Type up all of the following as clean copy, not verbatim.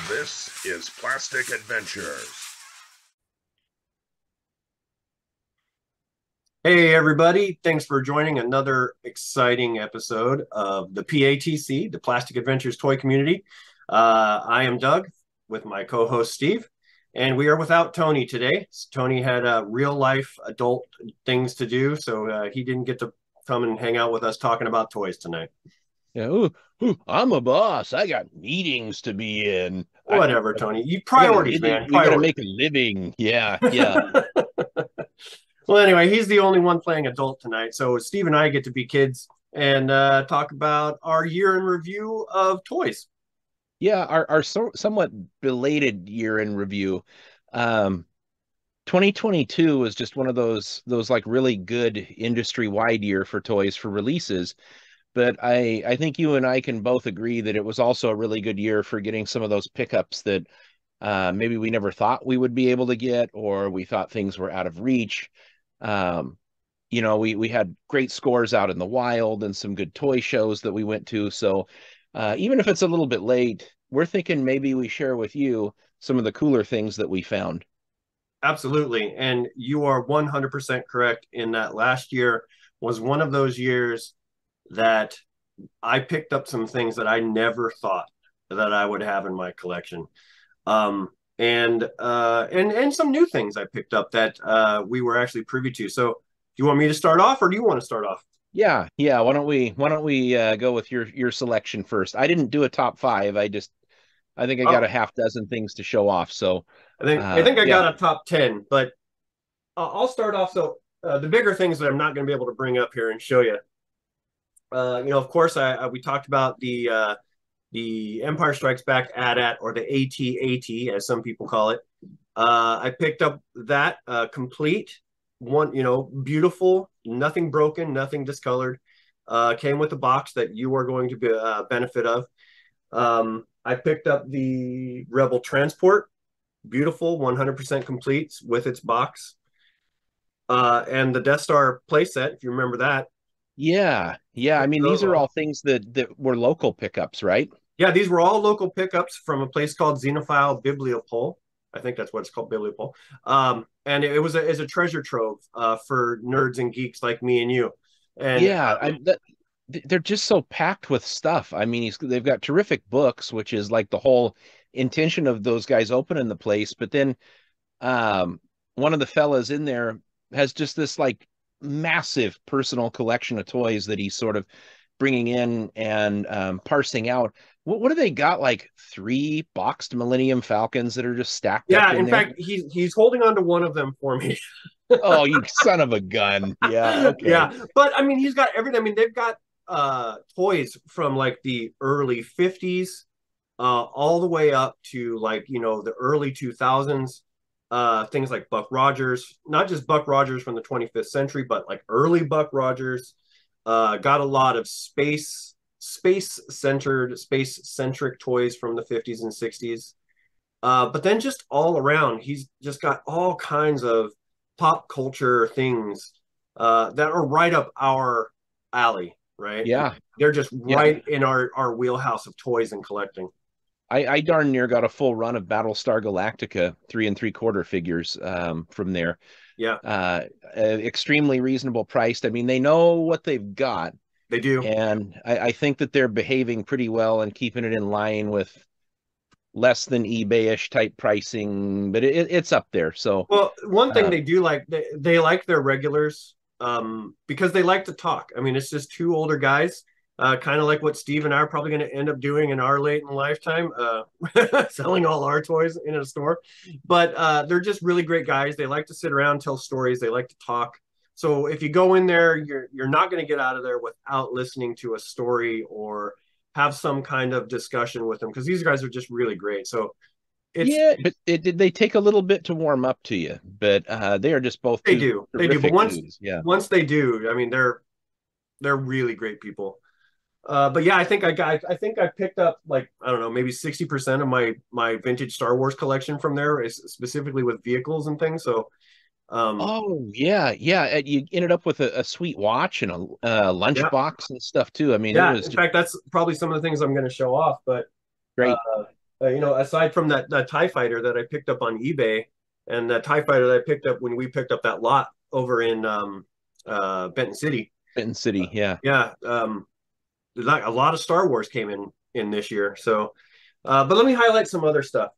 This is Plastic Adventures. Hey, everybody. Thanks for joining another exciting episode of the PATC, the Plastic Adventures Toy Community. I am Doug with my co-host Steve, and we are without Tony today. Tony had real life adult things to do, so he didn't get to come and hang out with us talking about toys tonight. Yeah, I'm a boss. I got meetings to be in. Whatever, Tony. You I got a priorities, living. man. We got to Priorities. make a living. Yeah. Well, anyway, he's the only one playing adult tonight. So Steve and I get to be kids and talk about our year in review of toys. Yeah, our somewhat belated year in review. 2022 was just one of those like really good industry-wide year for toys for releases. But I think you and I can both agree that it was also a really good year for getting some of those pickups that maybe we never thought we would be able to get, or we thought things were out of reach. Um, we had great scores out in the wild and some good toy shows that we went to. So even if it's a little bit late, we're thinking maybe we share with you some of the cooler things that we found. Absolutely. And you are 100% correct in that last year was one of those years that I picked up some things that I never thought that I would have in my collection. And some new things I picked up that we were actually privy to. So do you want me to start off or do you want to start off? Yeah. Why don't we go with your selection first? I didn't do a top five. I think I got Oh, a half dozen things to show off. So I think I yeah. got a top 10, but I'll start off. So the bigger things that I'm not going to be able to bring up here and show you. Of course, we talked about the Empire Strikes Back AT-AT or the AT-AT as some people call it. I picked up that complete one, beautiful, nothing broken, nothing discolored. Came with a box that you are going to be benefit of. I picked up the Rebel Transport, beautiful, 100% complete with its box. And the Death Star playset, if you remember that. Yeah. I mean, these are all things that were local pickups, right? Yeah, these were all local pickups from a place called Xenophile Bibliopole. I think that's what it's called, Bibliopole. And it was a treasure trove for nerds and geeks like me and you. And Yeah, they're just so packed with stuff. I mean, they've got terrific books, which is like the whole intention of those guys opening the place. But then um, one of the fellas in there has just this like massive personal collection of toys that he's sort of bringing in and parsing out. What do they got? Like three boxed Millennium Falcons that are just stacked up yeah, in in there? fact, he's holding on to one of them for me. Oh, you son of a gun. Yeah, okay. Yeah, but I mean, he's got everything. I mean, they've got toys from like the early 50s all the way up to like, the early 2000s. Things like Buck Rogers, not just Buck Rogers from the 25th century, but like early Buck Rogers. Got a lot of space centric toys from the 50s and 60s. But then just all around, he's just got all kinds of pop culture things that are right up our alley, right? I Yeah. mean, they're just Yeah. right in our wheelhouse of toys and collecting. I darn near got a full run of Battlestar Galactica 3 3/4 figures from there. Yeah, Extremely reasonable priced. I mean, they know what they've got, they do. and I think that they're behaving pretty well and keeping it in line with less than eBay-ish type pricing, but it's up there. So, Well, one thing uh, they do like, they like their regulars because they like to talk. I mean, it's just two older guys, kind of like what Steve and I are probably going to end up doing in our late in lifetime, selling all our toys in a store. But they're just really great guys. They like to sit around, tell stories. They like to talk. So if you go in there, you're not going to get out of there without listening to a story or have some kind of discussion with them because these guys are just really great. So it's yeah, but they take a little bit to warm up to you, but they are just both they two do. They do. But terrific once dudes. Yeah. once they do, I mean, they're really great people. But yeah, I think I picked up like I don't know maybe 60% of my vintage Star Wars collection from there, is specifically with vehicles and things. So Oh yeah. And you ended up with a sweet watch and a yeah, lunchbox and stuff too. I mean, it yeah. was In just fact, that's probably some of the things I'm going to show off. But uh, great. aside from that TIE fighter that I picked up on eBay, and the TIE fighter that I picked up when we picked up that lot over in Benton City. Benton City, yeah. Yeah, a lot of Star Wars came in this year. So, but let me highlight some other stuff.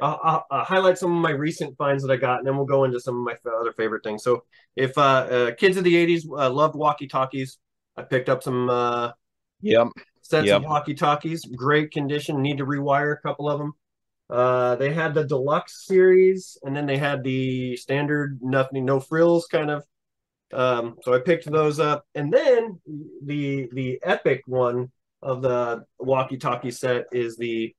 I'll highlight some of my recent finds that I got, and then we'll go into some of my other favorite things. So, if kids of the '80s loved walkie-talkies, I picked up some Yep. sets of walkie-talkies, great condition. Need to rewire a couple of them. They had the deluxe series, and then they had the standard, nothing, no frills kind of. So I picked those up, and then the epic one of the walkie-talkie set is the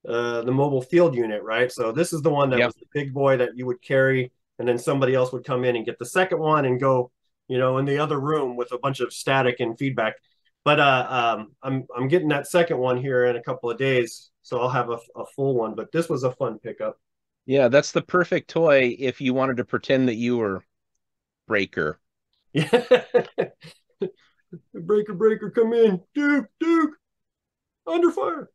mobile field unit, right? So this is the one that was the big boy that you would carry, and then somebody else would come in and get the second one and go, in the other room with a bunch of static and feedback. But I'm getting that second one here in a couple of days, so I'll have a full one. But this was a fun pickup. Yeah, that's the perfect toy if you wanted to pretend that you were Breaker. Yeah. Breaker, come in. Duke, under fire.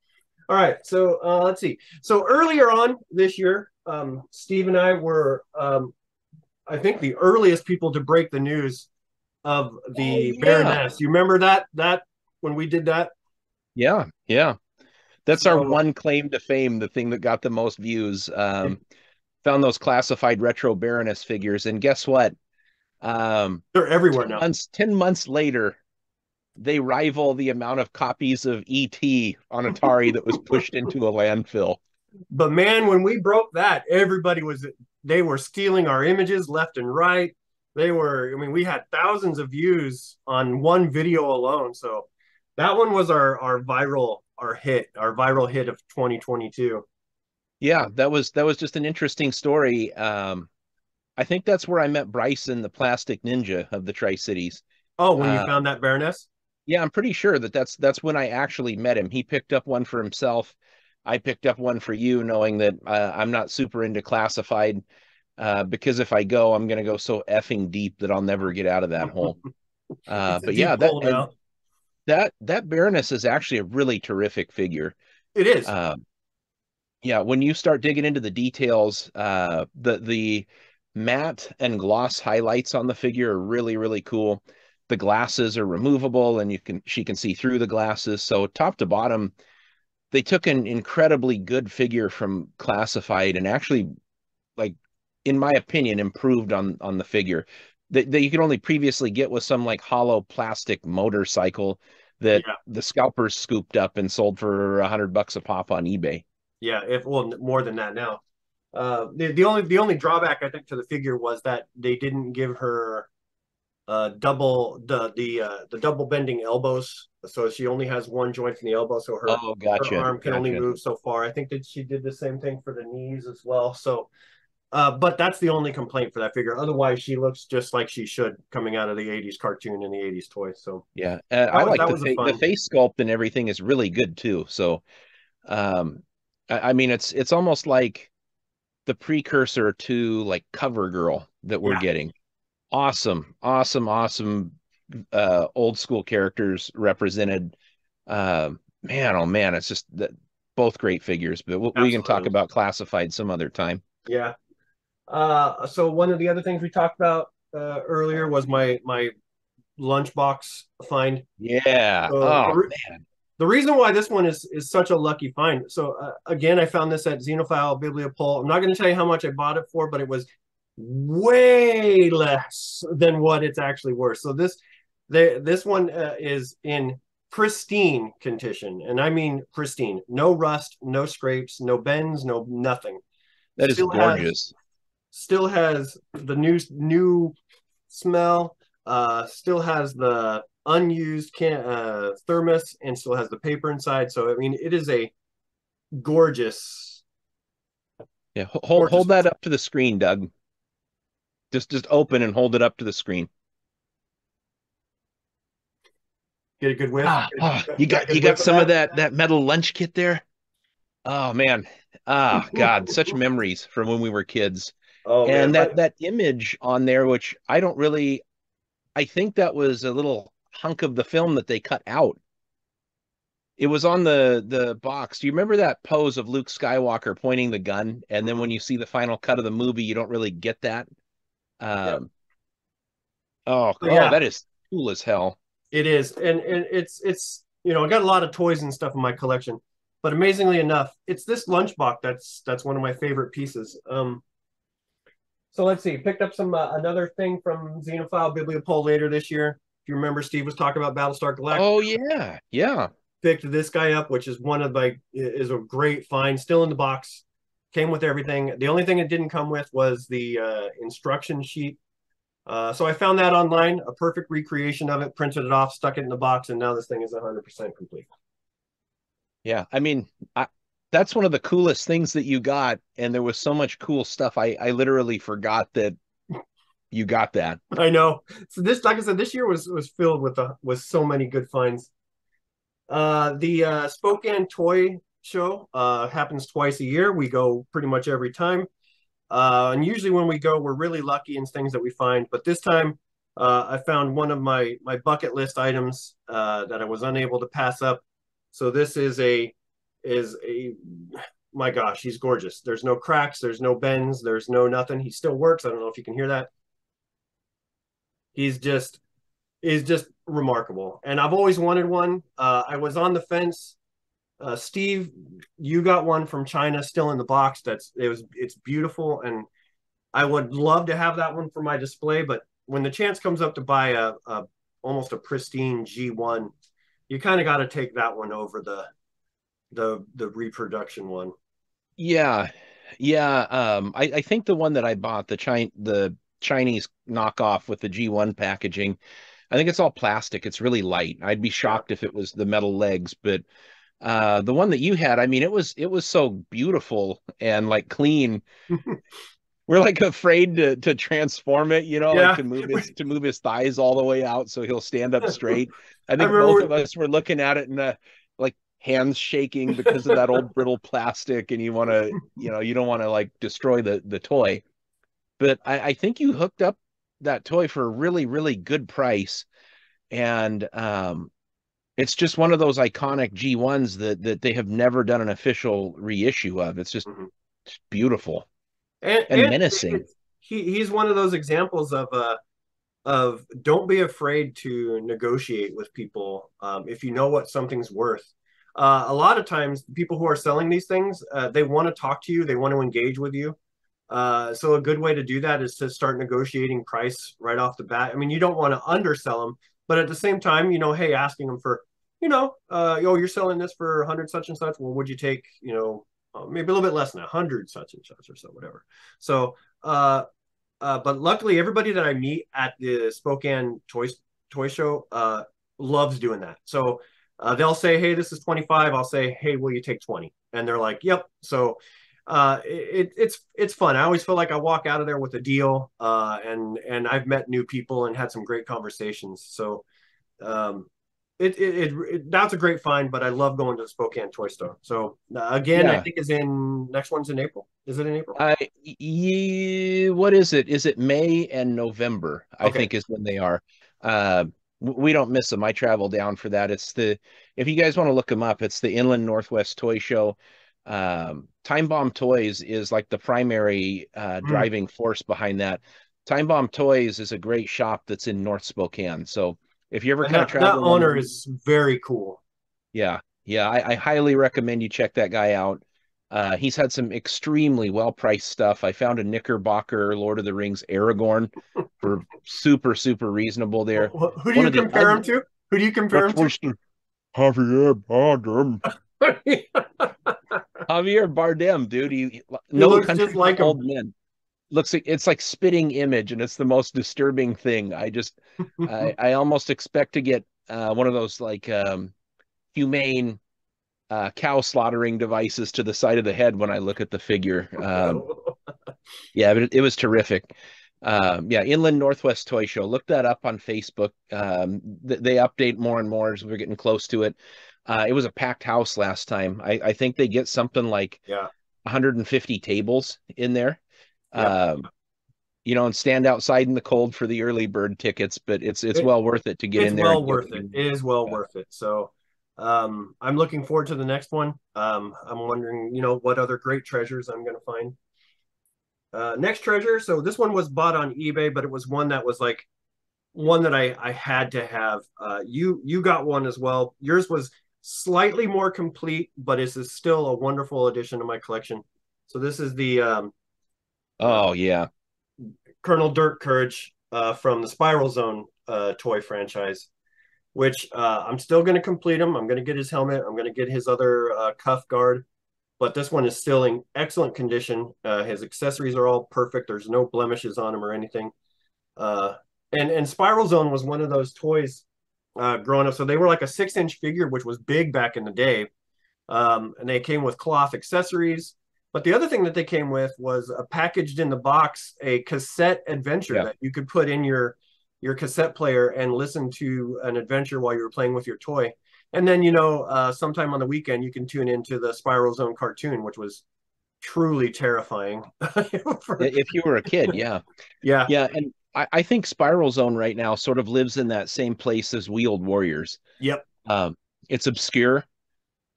All right, so let's see. So earlier on this year, Steve and I were, I think, the earliest people to break the news of the Baroness. You remember that when we did that? Yeah. That's our one claim to fame, the thing that got the most views. Found those classified retro Baroness figures, and guess what? They're everywhere now. 10 months later, they rival the amount of copies of E.T. on Atari that was pushed into a landfill. But man, when we broke that, they were stealing our images left and right. We had thousands of views on one video alone. So that one was our viral hit of 2022. Yeah, that was just an interesting story. I think that's where I met Bryson, the Plastic Ninja of the Tri-Cities. Oh, when you found that Baroness? Yeah, I'm pretty sure that's when I actually met him. He picked up one for himself. I picked up one for you, knowing that I'm not super into classified, because if I go, I'm going to go so effing deep that I'll never get out of that hole. But yeah, that Baroness is actually a really terrific figure. It is. Yeah, when you start digging into the details, the matte and gloss highlights on the figure are really, really cool. The glasses are removable, and she can see through the glasses. So top to bottom, they took an incredibly good figure from classified and actually, like, in my opinion, improved on the figure that you could only previously get with some like hollow plastic motorcycle that the scalpers scooped up and sold for $100 a pop on eBay. Yeah, more than that now. The only drawback I think to the figure was that they didn't give her the double bending elbows, so she only has one joint in the elbow, so her arm can only move so far. I think that she did the same thing for the knees as well. So, but that's the only complaint for that figure. Otherwise, she looks just like she should coming out of the '80s cartoon and the '80s toy. So yeah, I like the face sculpt and everything is really good too. So, I mean, it's almost like the precursor to like CoverGirl that we're getting. Awesome old school characters represented. Man, oh man, it's just both great figures, but we can talk about classified some other time. Yeah. So one of the other things we talked about earlier was my lunchbox find. Yeah. Man. The reason why this one is such a lucky find. So again, I found this at Xenophile Bibliopol. I'm not going to tell you how much I bought it for, but it was way less than what it's actually worth. So this one is in pristine condition, and I mean pristine. No rust, no scrapes, no bends, no nothing. That is gorgeous. Still has the new smell. Still has the unused thermos, and still has the paper inside. So I mean, it is a gorgeous. Yeah, hold that up to the screen, Doug. Just open and hold it up to the screen. Get a good whiff. You got some of that metal lunch kit there. Oh man. God, such memories from when we were kids. Oh, and man. that image on there, which I think that was a little hunk of the film that they cut out. it was on the box. Do you remember that pose of Luke Skywalker pointing the gun? And then Mhm. when you see the final cut of the movie, you don't really get that. Yep. Um, oh, So oh, yeah, that is cool as hell. it is, and it's I got a lot of toys and stuff in my collection, but amazingly enough, it's this lunchbox that's one of my favorite pieces. So let's see, picked up some another thing from Xenophile Bibliopole later this year. If you remember, Steve was talking about Battlestar Galactica. Oh yeah, yeah. Picked this guy up, which is one of my is a great find, still in the box. Came with everything. The only thing it didn't come with was the instruction sheet. So I found that online, a perfect recreation of it, printed it off, stuck it in the box, and now this thing is 100% complete. Yeah, I mean, that's one of the coolest things that you got, and there was so much cool stuff. I literally forgot that you got that. I know. So this, like I said, this year was filled with so many good finds. The Spokane Toy Show happens twice a year. We go pretty much every time. And usually when we go, we're really lucky in things that we find. But this time, I found one of my bucket list items that I was unable to pass up. So this is a my gosh, he's gorgeous. There's no cracks, there's no bends, there's no nothing. He still works. I don't know if you can hear that. He's just is just remarkable. And I've always wanted one. I was on the fence. Steve, you got one from China still in the box. It's beautiful, and I would love to have that one for my display. But when the chance comes up to buy a almost a pristine G1, you kind of got to take that one over the reproduction one. Yeah, yeah. I think the one that I bought, the Chinese knockoff with the G1 packaging, I think it's all plastic. It's really light. I'd be Yeah. shocked if it was the metal legs, but the one that you had, I mean, it was so beautiful and like clean. We're like afraid to transform it, like Yeah. to move his thighs all the way out so he'll stand up straight. I I think both of remember. us were looking at it and like hands shaking because of that old brittle plastic, and you don't want to like destroy the toy. But I think you hooked up that toy for a really, really good price. And it's just one of those iconic G1s that they have never done an official reissue of. It's just Mhm. beautiful and And menacing. he's one of those examples of don't be afraid to negotiate with people if you know what something's worth. A lot of times, people who are selling these things, they want to talk to you, they want to engage with you. So a good way to do that is to start negotiating price right off the bat. I mean, you don't want to undersell them, but at the same time, hey, asking them for, you're selling this for 100 such and such. Well, would you take, maybe a little bit less than 100 such and such or so, whatever. So, but luckily, everybody that I meet at the Spokane Toy Show loves doing that. So they'll say, "Hey, this is 25." I'll say, "Hey, will you take 20?" And they're like, "Yep." So it's fun. I always feel like I walk out of there with a deal, and I've met new people and had some great conversations. So um, that's a great find. But I love going to the Spokane Toy Store. So again, I Yeah. think is in next one's in April. Is it in April? What is it? Is it May and November? I Okay. think is when they are. Uh, we don't miss them. I travel down for that. If you guys want to look them up, it's the Inland Northwest Toy Show. Time Bomb Toys is like the primary Mm. driving force behind that. Time Bomb Toys is a great shop that's in North Spokane. So if you're ever And kind of that traveling owner on, is very cool. yeah, yeah, I highly recommend you check that guy out. He's had some extremely well-priced stuff. I found a Knickerbocker Lord of the Rings Aragorn for super, super reasonable there. Who do One you of the compare him ugly, to? Who do you compare that's him to? worse than Javier Bardem. He Javier Bardem, dude. No looks just Country for like him. Old Men. Looks like it's like spitting image, and it's the most disturbing thing. I almost expect to get one of those like humane cow slaughtering devices to the side of the head when I look at the figure. Yeah, but it was terrific. Yeah, Inland Northwest Toy Show. Look that up on Facebook. They update more and more as we're getting close to it. It was a packed house last time. I think they get something like Yeah. 150 tables in there. Yep. Um, and stand outside in the cold for the early bird tickets, but it's It, well worth it to get it's in there well and get worth what it. you It is well want. worth it. So I'm looking forward to the next one. I'm wondering, what other great treasures I'm going to find. Next treasure. So this one was bought on eBay, but it was one that was like one that I had to have. You got one as well. Yours was slightly more complete, but this is still a wonderful addition to my collection. So this is the Oh yeah. Colonel Dirk Courage from the Spiral Zone toy franchise, which I'm still going to complete him. I'm going to get his helmet. I'm going to get his other cuff guard, but this one is still in excellent condition. His accessories are all perfect. There's no blemishes on him or anything. Uh, and Spiral Zone was one of those toys growing up. So they were like a 6-inch figure, which was big back in the day. And they came with cloth accessories. But the other thing that they came with was packaged in the box a cassette adventure that you could put in your cassette player and listen to an adventure while you were playing with your toy. And then, sometime on the weekend, you can tune into the Spiral Zone cartoon, which was truly terrifying. If you were a kid, yeah. Yeah. Yeah. And I think Spiral Zone right now sort of lives in that same place as Wheeled Warriors. Yep. It's obscure.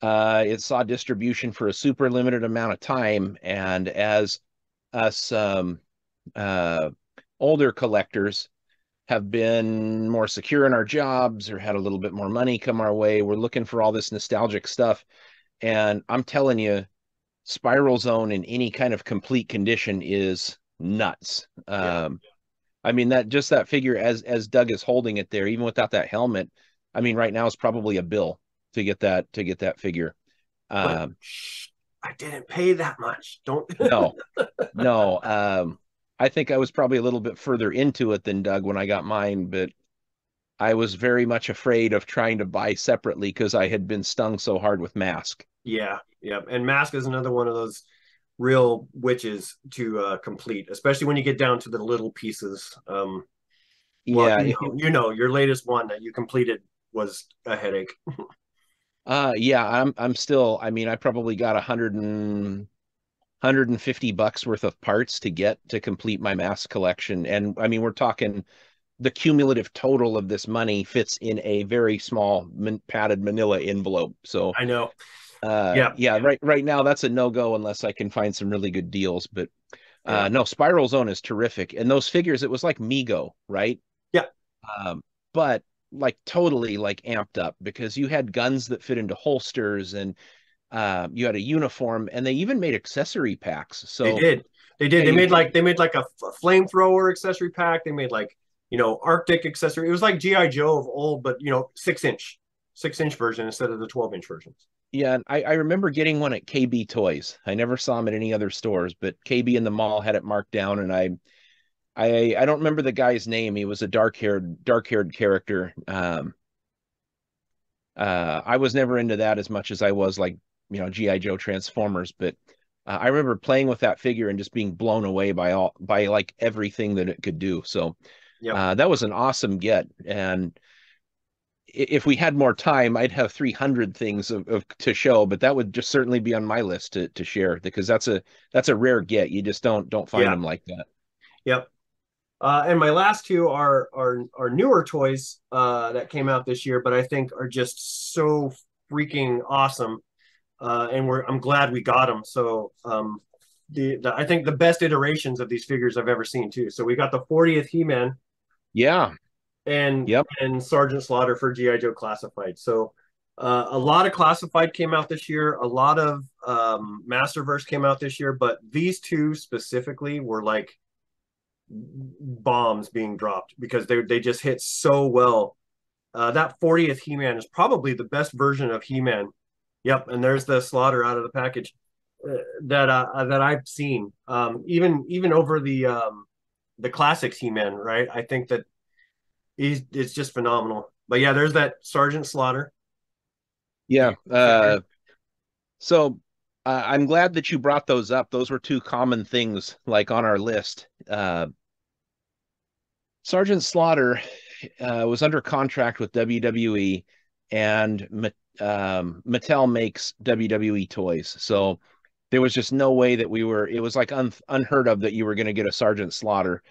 It saw distribution for a super limited amount of time. And as us older collectors have been more secure in our jobs or had a little bit more money come our way, we're looking for all this nostalgic stuff. And I'm telling you, Spiral Zone in any kind of complete condition is nuts. I mean, that figure as Doug is holding it there, even without that helmet, I mean, right now is probably a bill to get that figure. I didn't pay that much. Don't. No. I think I was probably a little bit further into it than Doug when I got mine, but I was very much afraid of trying to buy separately because I had been stung so hard with Mask. Yeah. And Mask is another one of those real witches to complete, especially when you get down to the little pieces. Yeah, your latest one that you completed was a headache. Yeah, I'm still, I mean, I probably got $150 worth of parts to complete my Mask collection. And I mean, we're talking the cumulative total of this money fits in a very small padded manila envelope. So I know. Yeah, right now that's a no-go unless I can find some really good deals. But no, Spiral Zone is terrific. And those figures, it was like Mego, right? Yeah. But like totally like amped up because you had guns that fit into holsters and you had a uniform, and they even made accessory packs. So they did. They made like a flamethrower accessory pack. They made like, Arctic accessory. It was like GI Joe of old, but 6-inch version instead of the 12-inch versions. Yeah, and I remember getting one at KB Toys. I never saw them at any other stores, but KB in the mall had it marked down, and I don't remember the guy's name. He was a dark-haired character. I was never into that as much as I was like, GI Joe Transformers, but I remember playing with that figure and just being blown away by like everything that it could do. So that was an awesome get. And if we had more time, I'd have 300 things to show, but that would just certainly be on my list to share because that's a rare get. You just don't find them like that. Yep. And my last two are newer toys that came out this year, but I think are just so freaking awesome. And I'm glad we got them. So I think the best iterations of these figures I've ever seen too. So we got the 40th He-Man. Yeah. And Sergeant Slaughter for GI Joe Classified. So a lot of Classified came out this year. A lot of Masterverse came out this year, but these two specifically were like bombs being dropped because they just hit so well. That 40th He-Man is probably the best version of He-Man. Yep, and there's the Slaughter out of the package that I've seen. Even over the classics He-Man, right? I think that it's just phenomenal. But yeah, there's that Sergeant Slaughter. Yeah. So I'm glad that you brought those up. Those were two common things like on our list. Sergeant Slaughter was under contract with WWE, and Mattel makes WWE toys. So there was just no way that it was like unheard of that you were going to get a Sergeant Slaughter.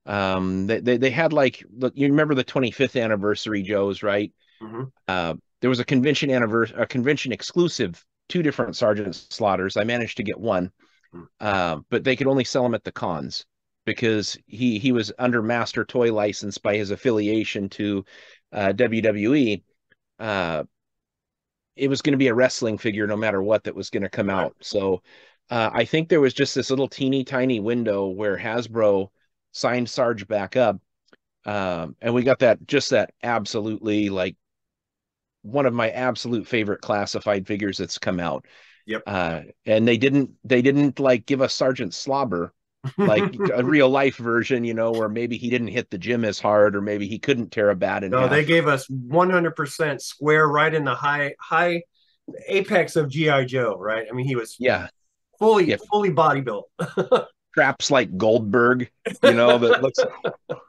They had like, you remember the 25th anniversary Joes, right? Mm-hmm. there was a convention a convention exclusive, two different Sergeant Slaughters. I managed to get one, but they could only sell them at the cons because he was under master toy license by his affiliation to WWE. It was going to be a wrestling figure no matter what that was going to come out. So I think there was just this little teeny tiny window where Hasbro signed Sarge back up. And we got that absolutely, like, one of my absolute favorite classified figures that's come out. Yep. And they didn't like give us Sergeant Slobber, like a real life version, where maybe he didn't hit the gym as hard, or maybe he couldn't tear a bat in half. They gave us 100% square, right in the high apex of GI Joe, right? I mean, he was fully body built. Traps like Goldberg, that looks.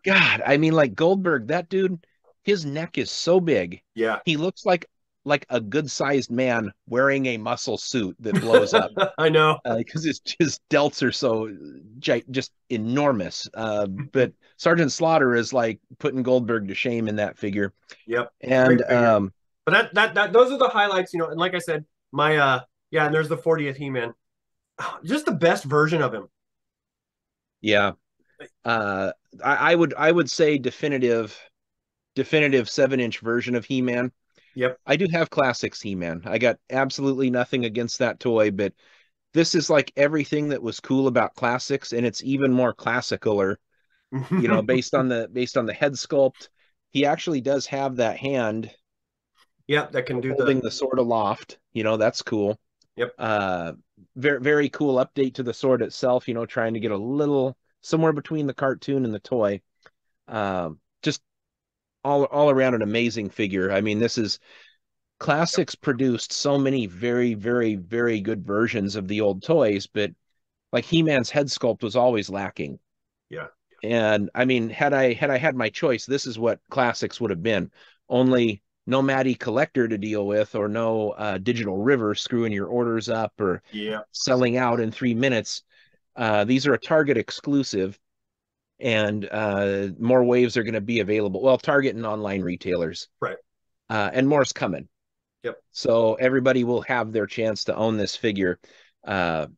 God, I mean, like Goldberg, that dude, his neck is so big. Yeah, he looks like a good-sized man wearing a muscle suit that blows up. I know, because his delts are so just enormous. But Sergeant Slaughter is like putting Goldberg to shame in that figure. Yep, and but that those are the highlights, and like I said, my and there's the 40th He-Man, just the best version of him. Yeah, I would say definitive 7-inch version of He-Man. Yep. I do have Classics He-Man. I got absolutely nothing against that toy, but this is like everything that was cool about Classics, and it's even more classicaler, based on the head sculpt. He actually does have that hand. Yep, that can do holding the sword aloft. That's cool. Yep. Very, very cool update to the sword itself, trying to get a little somewhere between the cartoon and the toy. Just all around an amazing figure. I mean, this is Classics produced so many very, very, very good versions of the old toys, but like He-Man's head sculpt was always lacking. Yeah. And I mean, had I had my choice, this is what Classics would have been. Only no Matty Collector to deal with, or no Digital River screwing your orders up or selling out in 3 minutes. These are a Target exclusive, and more waves are going to be available. Well, Target and online retailers. Right. And more's coming. Yep. So everybody will have their chance to own this figure. But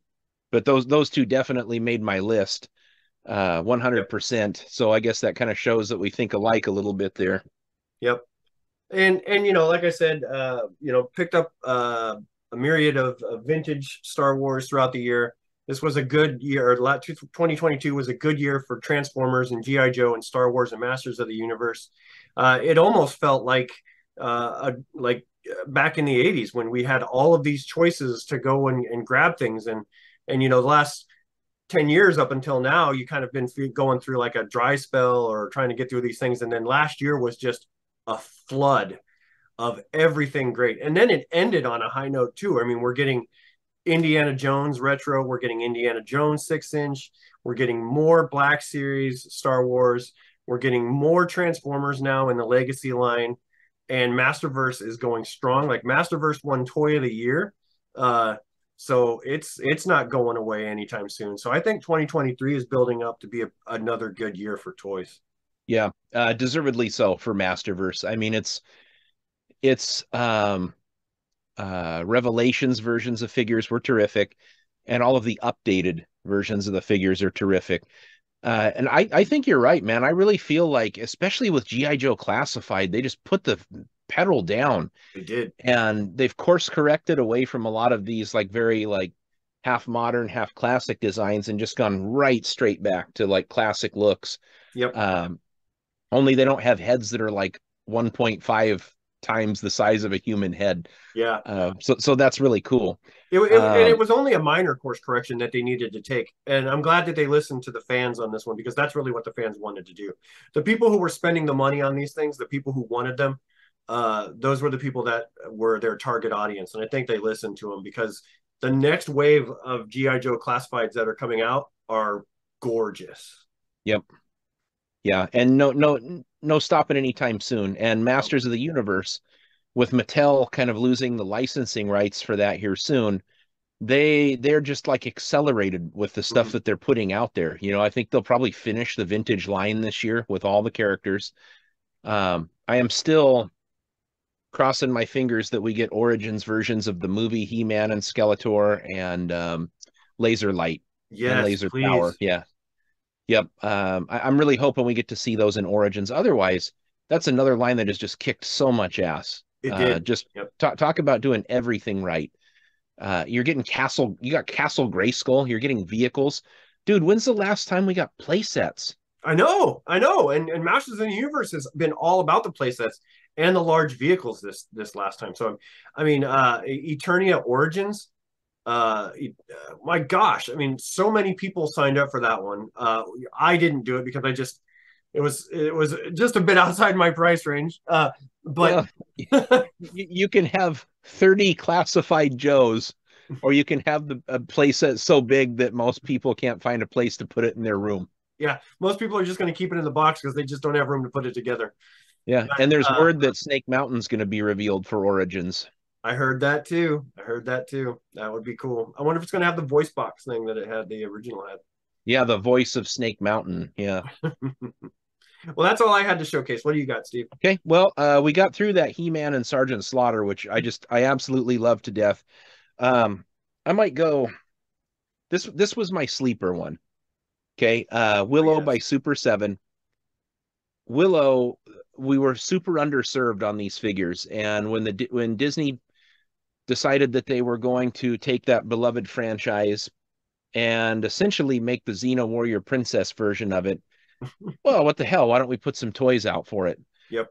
those two definitely made my list 100%. Yep. So I guess that kind of shows that we think alike a little bit there. Yep. And like I said, picked up a myriad of vintage Star Wars throughout the year. This was a good year. 2022 was a good year for Transformers and G.I. Joe and Star Wars and Masters of the Universe. It almost felt like back in the 80s when we had all of these choices to go and grab things. And the last 10 years up until now, you kind of been going through like a dry spell or trying to get through these things. And then last year was just a flood of everything great. And then it ended on a high note too. I mean, we're getting Indiana Jones retro. We're getting Indiana Jones 6-inch. We're getting more Black Series Star Wars. We're getting more Transformers now in the Legacy line. And Masterverse is going strong. Like Masterverse won Toy of the Year. So it's not going away anytime soon. So I think 2023 is building up to be another good year for toys. Yeah, deservedly so for Masterverse. I mean, it's Revelations versions of figures were terrific, and all of the updated versions of the figures are terrific. And I think you're right, man. I really feel like, especially with G.I. Joe Classified, they just put the pedal down. They did. And they've course corrected away from a lot of these like very like half modern, half classic designs, and just gone right straight back to like classic looks. Yep. Only they don't have heads that are like 1.5 times the size of a human head. Yeah. So that's really cool. And it was only a minor course correction that they needed to take. And I'm glad that they listened to the fans on this one, because that's really what the fans wanted to do. The people who were spending the money on these things, the people who wanted them, those were the people that were their target audience. And I think they listened to them, because the next wave of G.I. Joe Classifieds that are coming out are gorgeous. Yep. Yeah. And no stopping anytime soon. And Masters of the Universe, with Mattel kind of losing the licensing rights for that here soon, they're just like accelerated with the stuff that they're putting out there. I think they'll probably finish the vintage line this year with all the characters. I am still crossing my fingers that we get Origins versions of the movie He-Man and Skeletor and Laser Light and Yes, Laser Power. please. Yeah. Yep. I'm really hoping we get to see those in Origins. Otherwise, that's another line that has just kicked so much ass. It did. Just Yep. talk about doing everything right. You got Castle Grayskull, you're getting vehicles. Dude, when's the last time we got play sets? I know. And Masters of the Universe has been all about the playsets and the large vehicles this last time. So I mean, Eternia Origins. My gosh, I mean, so many people signed up for that one. I didn't do it because it was just a bit outside my price range. But well, you can have 30 classified Joes, or you can have a playset so big that most people can't find a place to put it in their room. Yeah, most people are just going to keep it in the box because they just don't have room to put it together. Yeah, But, and there's word that Snake Mountain's going to be revealed for Origins. I heard that too. That would be cool. I wonder if it's going to have the voice box thing that it had, the original had. Yeah, the voice of Snake Mountain. Yeah. Well, that's all I had to showcase. What do you got, Steve? Okay, well, we got through that He-Man and Sergeant Slaughter, which I absolutely love to death. I might go. This was my sleeper one. Okay, Willow by Super 7. Willow, we were super underserved on these figures, and when Disney decided that they were going to take that beloved franchise and essentially make the Xena Warrior Princess version of it, well, what the hell? Why don't we put some toys out for it? Yep.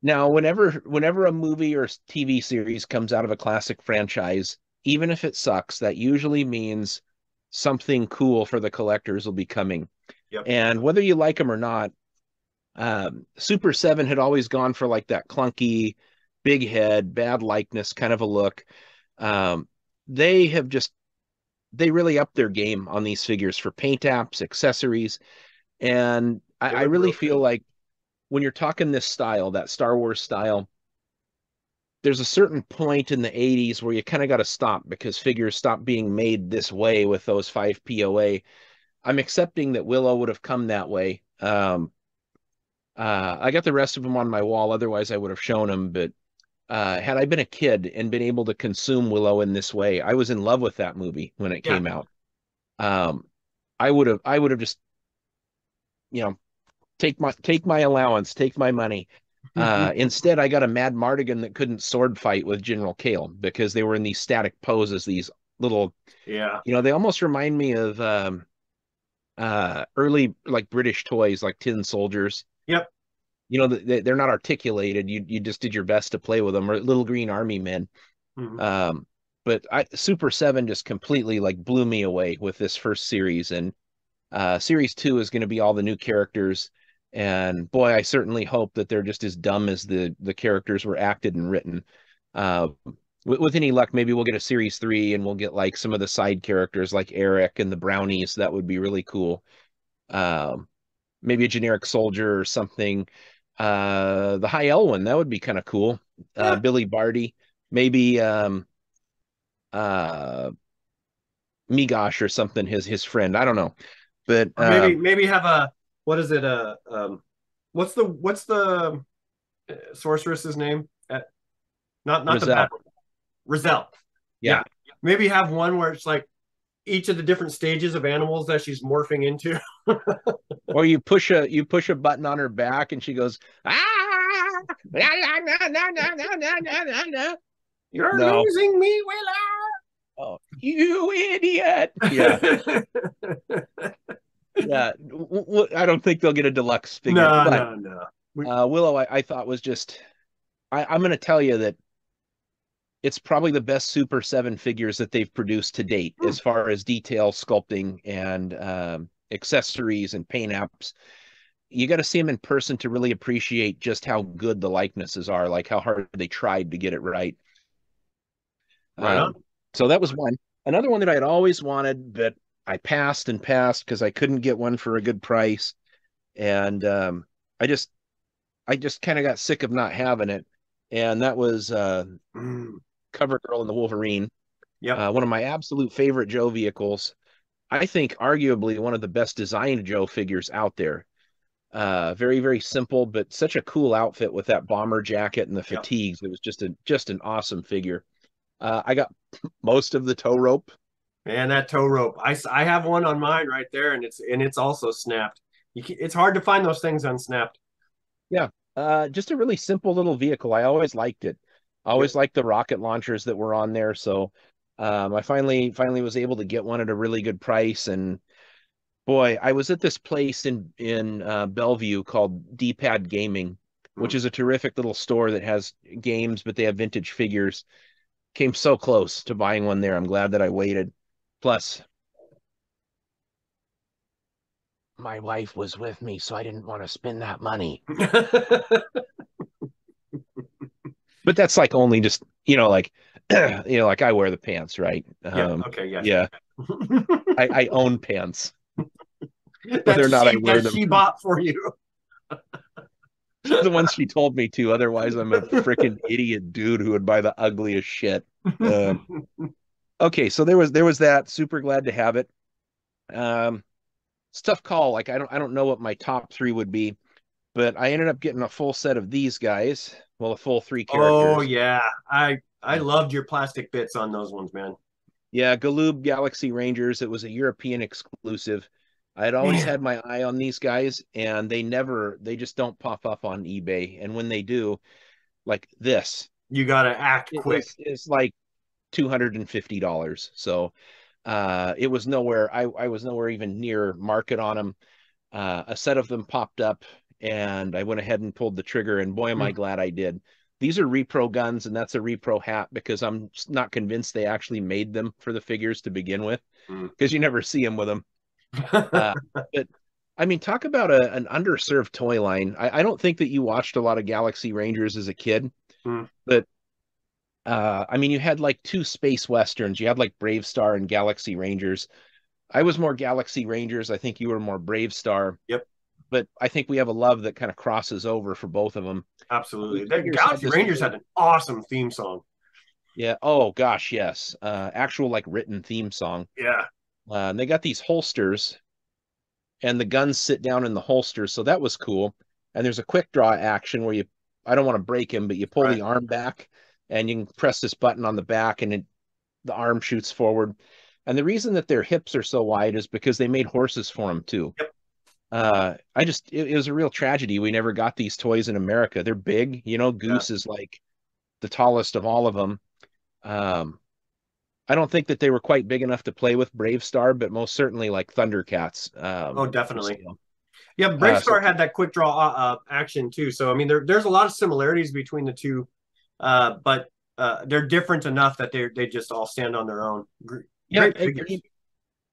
Now, whenever a movie or TV series comes out of a classic franchise, even if it sucks, that usually means something cool for the collectors will be coming. Yep. And whether you like them or not, Super 7 had always gone for like that clunky, big head, bad likeness kind of a look. They really upped their game on these figures for paint apps, accessories, and I really feel like when you're talking this style, that Star Wars style, there's a certain point in the 80s where you kind of got to stop because figures stopped being made this way with those 5 POA. I'm accepting that Willow would have come that way. I got the rest of them on my wall. Otherwise, I would have shown them. But had I been a kid and been able to consume Willow in this way, I was in love with that movie when it came out. I would have just, take my allowance, take my money. Instead, I got a Mad Mardigan that couldn't sword fight with General Kale because they were in these static poses, these little, they almost remind me of early like British toys, like tin soldiers. Yep. They're not articulated. You just did your best to play with them, or little green army men. Mm-hmm. But Super 7 just completely like blew me away with this first series, and series 2 is going to be all the new characters. And boy, I certainly hope that they're just as dumb as the characters were acted and written. With any luck, maybe we'll get a series 3 and we'll get like some of the side characters like Eric and the Brownies. That would be really cool. Maybe a generic soldier or something. The High Elwyn, that would be kind of cool. Yeah. Billy Barty, maybe Migosh or something, his friend. I don't know. But maybe have a, what is it? What's the sorceress's name? Not Rizal. the bad one. Rizal. Yeah. Maybe have one where it's like each of the different stages of animals that she's morphing into. Or you push a button on her back and she goes, ah, you're losing me, Willow. Oh, you idiot. Yeah. Yeah. I don't think they'll get a deluxe figure. No. Willow, I thought was just, I'm going to tell you that it's probably the best Super 7 figures that they've produced to date as far as detail, sculpting, and accessories and paint apps. You got to see them in person to really appreciate just how good the likenesses are, like how hard they tried to get it right. So that was one. Another one that I had always wanted, but I passed because I couldn't get one for a good price. And I just kind of got sick of not having it. And that was Cover Girl and the Wolverine. Yeah. One of my absolute favorite Joe vehicles. I think arguably one of the best designed Joe figures out there. Very, very simple, but such a cool outfit with that bomber jacket and the Yep. fatigues. It was just an awesome figure. I got most of the tow rope. Man, that tow rope. I have one on mine right there, and it's also snapped. It's hard to find those things unsnapped. Yeah. Just a really simple little vehicle. I always liked it. I Yep. always liked the rocket launchers that were on there. So I finally was able to get one at a really good price. And boy, I was at this place in Bellevue called D-Pad Gaming, which Mm. is a terrific little store that has games, but they have vintage figures. Came so close to buying one there. I'm glad that I waited. Plus, my wife was with me, so I didn't want to spend that money. But that's like only just, like, like I wear the pants, right? Yeah. Okay. Yes. Yeah, I own pants, whether or That not I she wear that them. she bought for you. The ones she told me to. Otherwise, I'm a freaking idiot dude who would buy the ugliest shit. Okay, so there was that. Super glad to have it. Um, it's a tough call. Like I don't know what my top three would be, but I ended up getting a full set of these guys. Well, a full three Oh characters. yeah, I Uh, loved your plastic bits on those ones, man. yeah, Galoob Galaxy Rangers. It was a European exclusive. I had always Man, had my eye on these guys, and they just don't pop up on eBay. And when they do, like this, you gotta act quick. it's like $250. So it was nowhere. I was nowhere even near market on them. A set of them popped up, and I went ahead and pulled the trigger. And boy, am I Mm. glad I did. These are repro guns, and that's a repro hat because I'm not convinced they actually made them for the figures to begin with, Mm. because you never see them with them. Uh, but I mean, talk about an underserved toy line. I don't think that you watched a lot of Galaxy Rangers as a kid, Mm. but I mean, you had like two space westerns. You had like Brave Star and Galaxy Rangers. I was more Galaxy Rangers. I think you were more Brave Star, Yep, but I think we have a love that kind of crosses over for both of them. absolutely. These That figures had Galaxy this Rangers had really, an awesome theme song. yeah. Oh gosh, yes. Actual like written theme song. Yeah, And they got these holsters, and the guns sit down in the holsters, so that was cool. And there's a quick draw action where I don't want to break him, but you pull right. the arm back, and you can press this button on the back, and the arm shoots forward. And the reason that their hips are so wide is because they made horses for them too. Yep. It was a real tragedy. We never got these toys in America. They're big, Yeah. Goose is like the tallest of all of them. Um, I don't think that they were quite big enough to play with Brave Star, but most certainly like Thundercats. Oh, For definitely. scale. Yeah, Brave So Star had that quick draw action too. So I mean, there's a lot of similarities between the two, but they're different enough that they just all stand on their own. yeah, Great figures.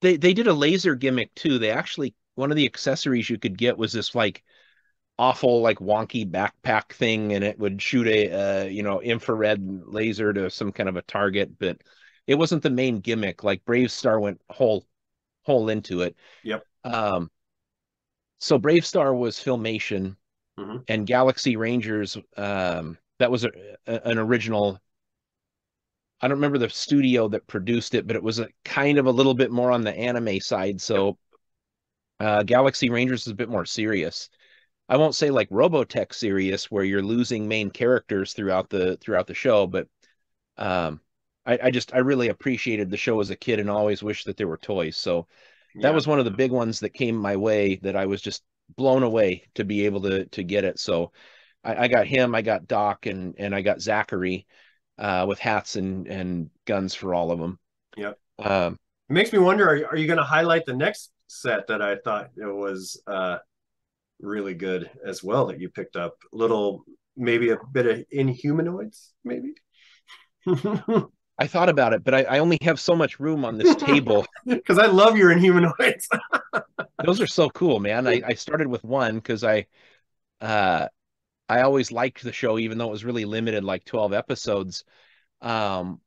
they did a laser gimmick too. They actually, one of the accessories you could get was this like awful like wonky backpack thing, and it would shoot a infrared laser to some kind of a target, but it wasn't the main gimmick. Like Brave Star went whole into it. Yep. Um, so Brave Star was Filmation, Hmm. and Galaxy Rangers, that was an original. I don't remember the studio that produced it, but it was a kind of a little bit more on the anime side. Yep. So Galaxy Rangers is a bit more serious. I won't say like Robotech serious, where you're losing main characters throughout the show, but um, I really appreciated the show as a kid and always wished that there were toys. So that Yeah. was one of the big ones that came my way that I was just blown away to be able to get it. So I got him, I got Doc, and I got Zachary, with hats and guns for all of them. Yep. Um, It makes me wonder, are you going to highlight the next set that I thought it was really good as well that you picked up? Little, maybe a bit of Inhumanoids, maybe? I thought about it, but I only have so much room on this table. Because I love your Inhumanoids. Those are so cool, man. I started with one because uh, I always liked the show, even though it was really limited, like 12 episodes. Um,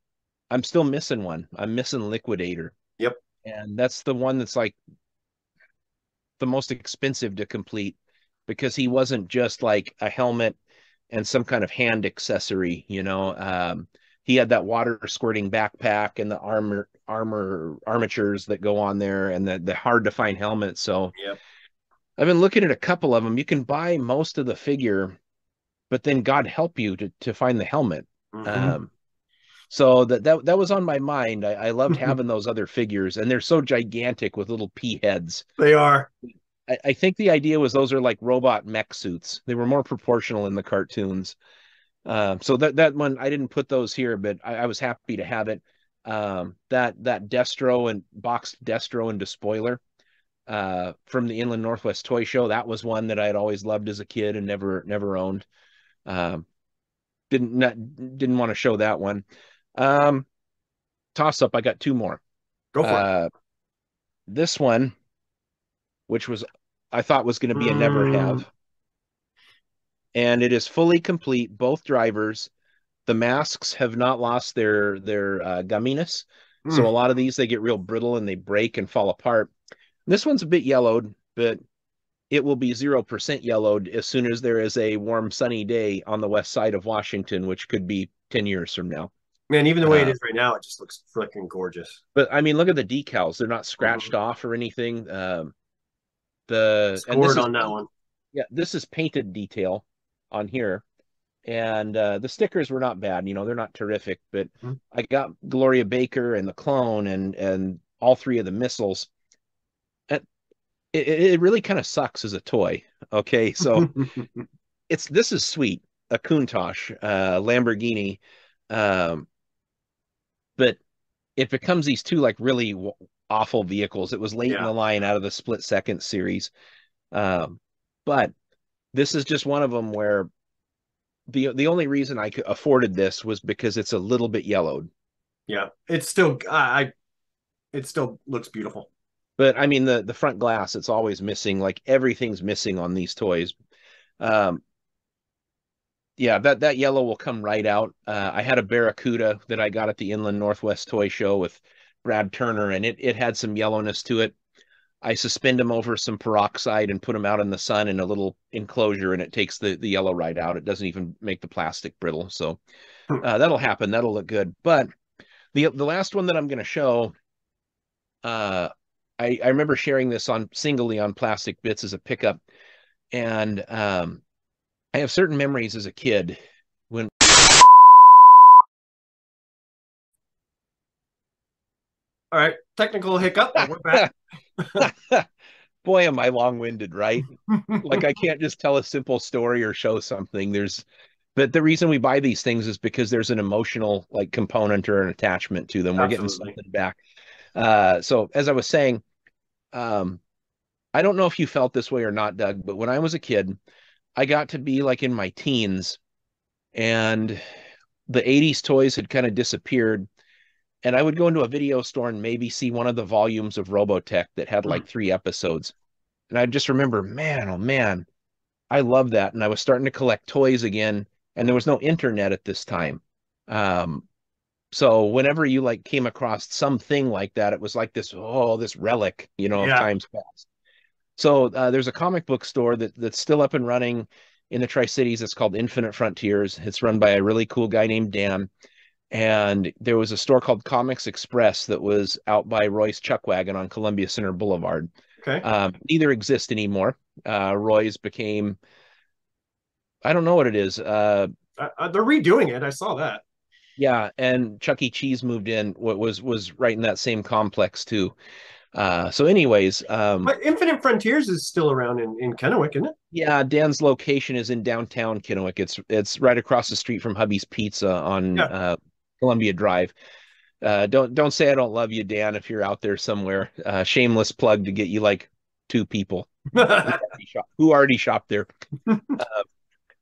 I'm still missing one. I'm missing Liquidator. Yep. And that's the one that's like the most expensive to complete, because he wasn't just like a helmet and some kind of hand accessory. He had that water squirting backpack and the armatures that go on there, and the hard to find helmet. So Yep. I've been looking at a couple of them. You can buy most of the figure, but then God help you to find the helmet. Mm-hmm. So that was on my mind. I loved having those other figures, and they're so gigantic with little pea heads. They are. I think the idea was those are like robot mech suits. They were more proportional in the cartoons. So that one I didn't put those here, but I was happy to have it. That Destro and boxed Destro and Despoiler from the Inland Northwest Toy Show. That was one that I had always loved as a kid and never owned. Um, didn't want to show that one. Toss up. I got two more. Go for it. This one, which was I thought was going to be a never have, and it is fully complete. Both drivers. The masks have not lost their gumminess, so a lot of these they get real brittle and they break and fall apart. This one's a bit yellowed, but it will be 0% yellowed as soon as there is a warm, sunny day on the west side of Washington, which could be 10 years from now. Man, even the way it is right now, it just looks freaking gorgeous. But I mean, look at the decals; they're not scratched off or anything. Scored on that one. Yeah, this is painted detail on here, and the stickers were not bad. You know, they're not terrific, but I got Gloria Baker and the clone and all three of the missiles. It really kind of sucks as a toy. Okay, so this is sweet, a Countach, Lamborghini, but it becomes these two like really awful vehicles. It was late in the line out of the Split Second series, but this is just one of them where the only reason I could afforded this was because it's a little bit yellowed. Yeah, it's still it still looks beautiful. But I mean the front glass, it's always missing. Like everything's missing on these toys. Yeah, that yellow will come right out. I had a Barracuda that I got at the Inland Northwest Toy Show with Brad Turner, and it had some yellowness to it. I suspend them over some peroxide and put them out in the sun in a little enclosure, and it takes the yellow right out. It doesn't even make the plastic brittle. So that'll happen. That'll look good. But the last one that I'm going to show, I remember sharing this on singly on Plastic Bits as a pickup, and I have certain memories as a kid when. All right, technical hiccup. We're back. Boy, am I long-winded, right? Like I can't just tell a simple story or show something. But the reason we buy these things is because there's an emotional like component or an attachment to them. We're getting something back. So as I was saying, I don't know if you felt this way or not, Doug, but when I was a kid, I got to be like in my teens and the 80s toys had kind of disappeared. And I would go into a video store and maybe see one of the volumes of Robotech that had like 3 episodes. And I just remember, man, oh man, I love that. And I was starting to collect toys again, and there was no internet at this time. So whenever you like came across something like that, it was like this relic, you know, of times past. So there's a comic book store that's still up and running in the Tri-Cities. It's called Infinite Frontiers. It's run by a really cool guy named Dan. And there was a store called Comics Express that was out by Roy's Chuckwagon on Columbia Center Boulevard. Okay. Neither exist anymore. Roy's became, I don't know what it is. They're redoing it. I saw that. Yeah, and Chuck E. Cheese moved in. What was right in that same complex too. So anyways, but Infinite Frontiers is still around in Kennewick, isn't it? Yeah, Dan's location is in downtown Kennewick. It's right across the street from Hubby's Pizza on Columbia Drive. Don't say I don't love you, Dan, if you're out there somewhere. Shameless plug to get you like 2 people who already shop there.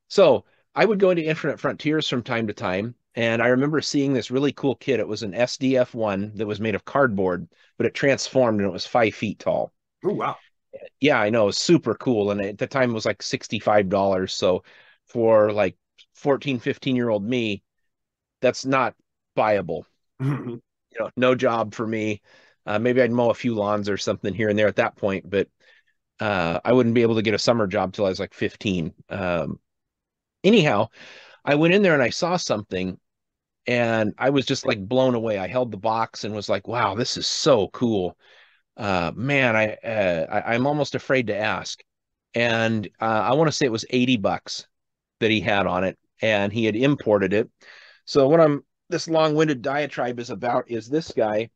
So I would go into Infinite Frontiers from time to time, and I remember seeing this really cool kit. It was an SDF-1 that was made of cardboard, but it transformed and it was 5 feet tall. Oh, wow. Yeah, I know. It was super cool. And at the time it was like $65. So for like 14, 15-year-old me, that's not viable. You know, no job for me. Maybe I'd mow a few lawns or something here and there at that point, but I wouldn't be able to get a summer job till I was like 15. Anyhow, I went in there and I saw something and I was just like blown away. I held the box and was like, wow, this is so cool. Man, I'm almost afraid to ask. and I want to say it was $80 that he had on it, and he had imported it. So what this long-winded diatribe is about is this guy.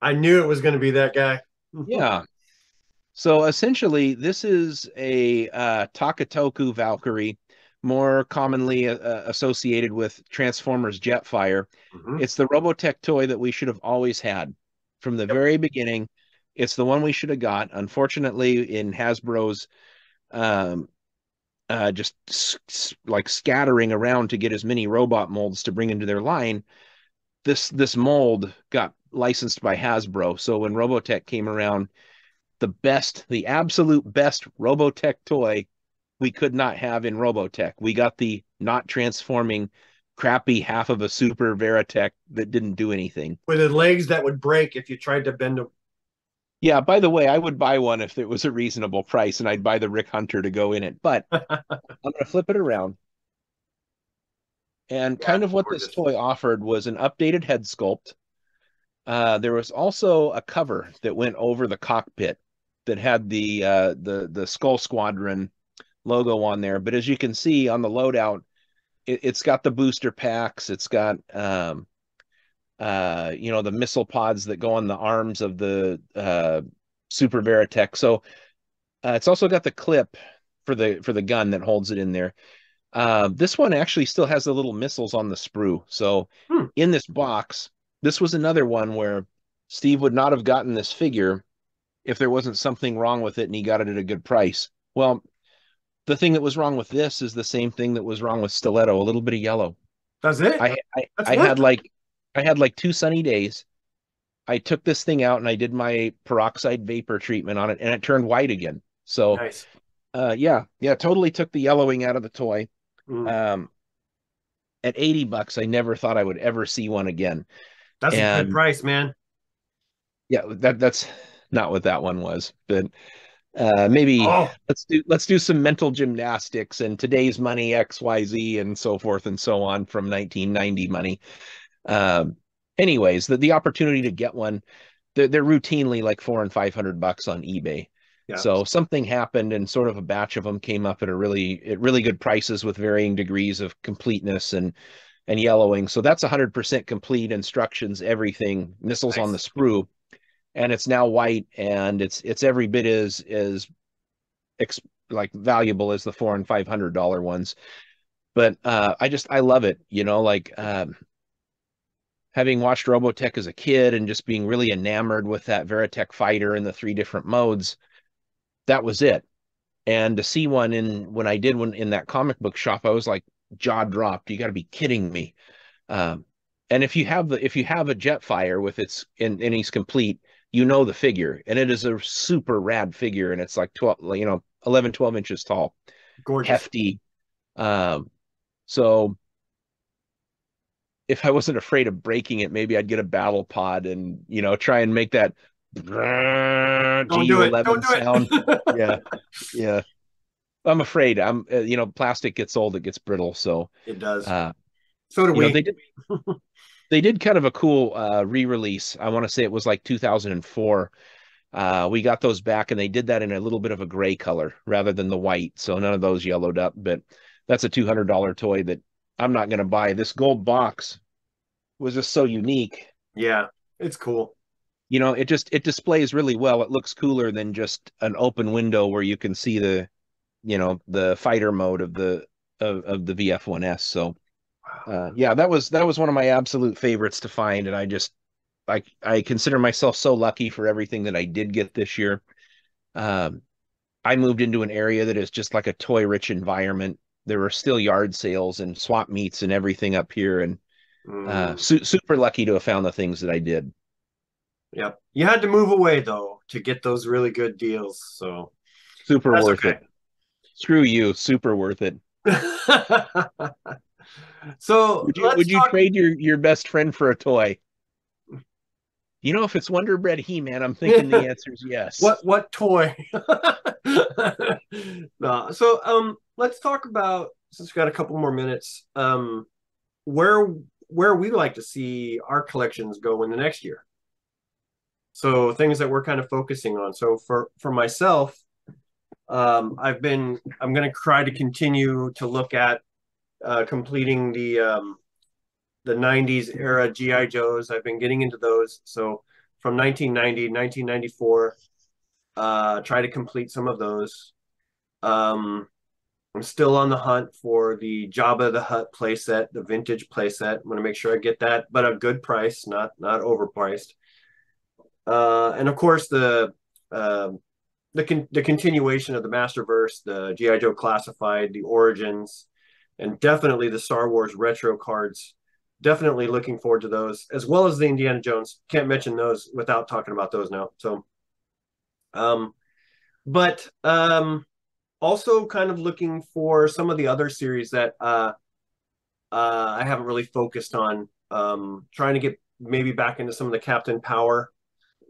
I knew it was going to be that guy. Yeah. So essentially, this is a Takatoku Valkyrie, more commonly associated with Transformers Jetfire. Mhm. It's the Robotech toy that we should have always had from the Yep. very beginning. It's the one we should have got. Unfortunately, in Hasbro's um, just like scattering around to get as many robot molds to bring into their line, this mold got licensed by Hasbro. So when Robotech came around, the absolute best Robotech toy we could not have in Robotech. We got the not transforming, crappy half of a Super Veritech that didn't do anything. With the legs that would break if you tried to bend them. Yeah, by the way, I would buy one if it was a reasonable price, and I'd buy the Rick Hunter to go in it. But I'm going to flip it around. And Yeah, kind of what this gorgeous. toy offered was an updated head sculpt. There was also a cover that went over the cockpit that had the Skull Squadron logo on there. But as you can see on the loadout, it's got the booster packs. It's got the missile pods that go on the arms of the Super Veritech. So it's also got the clip for the gun that holds it in there. This one actually still has the little missiles on the sprue. So in this box, this was another one where Steve would not have gotten this figure if there wasn't something wrong with it and he got it at a good price. Well, the thing that was wrong with this is the same thing that was wrong with Stiletto, a little bit of yellow. That's it. I That's I what? had like 2 sunny days. I took this thing out and I did my peroxide vapor treatment on it and it turned white again. So Nice. yeah, totally took the yellowing out of the toy. Mm. At $80, I never thought I would ever see one again. That's a good And price, man. yeah, that's not what that one was, but maybe Oh, let's do some mental gymnastics and today's money XYZ and so forth and so on from 1990 money. Um, anyways, the opportunity to get one, they're routinely like $400 and $500 on eBay. yeah. So something happened and sort of a batch of them came up at really good prices with varying degrees of completeness and yellowing. So that's 100% complete, instructions, everything, missiles on the Nice. sprue, and it's now white and it's every bit as like valuable as the $400 and $500 ones. But I love it, like having watched Robotech as a kid and just being really enamored with that Veritech fighter in the 3 different modes. That was it. And to see one when I did one in that comic book shop, I was like jaw dropped. You got to be kidding me. And if you have a Jetfire with and he's complete, the figure, and it is a super rad figure, and it's like 11, 12 inches tall, Gorgeous. hefty. So if I wasn't afraid of breaking it, maybe I'd get a battle pod and try and make that Don't do it. Don't G11 do sound. it. Yeah. I'm afraid plastic gets old, it gets brittle. So It does. So do you know, we. they did kind of a cool re-release. I want to say it was like 2004. We got those back and they did that in a little bit of a gray color rather than the white. So none of those yellowed up, but that's a $200 toy that I'm not going to buy. This gold box was just so unique. Yeah, it's cool. It displays really well. It looks cooler than just an open window where you can see the fighter mode of the VF1S. So yeah, that was one of my absolute favorites to find, and I consider myself so lucky for everything that I did get this year. I moved into an area that is just like a toy rich environment. There were still yard sales and swap meets and everything up here, and super lucky to have found the things that I did. Yep. You had to move away though to get those really good deals. So Super that's worth okay. it. Screw you, super worth it. So Would you trade your best friend for a toy? If it's Wonder Bread He-Man, I'm thinking the answer is yes. What toy? No. So let's talk about, since we've got a couple more minutes, where we like to see our collections go in the next year. So things that we're kind of focusing on. So for myself, I'm going to try to continue to look at completing the 90s era GI Joes. I've been getting into those. So from 1990, 1994, try to complete some of those. Um, I'm still on the hunt for the Jabba the Hutt playset, the vintage playset. I'm going to make sure I get that, but a good price, not overpriced. And of course uh, the continuation of the Masterverse, the GI Joe Classified, the Origins, and definitely the Star Wars retro cards. Definitely looking forward to those, as well as the Indiana Jones. Can't mention those without talking about those now. So, um, but also kind of looking for some of the other series that I haven't really focused on. Trying to get maybe back into some of the Captain Power.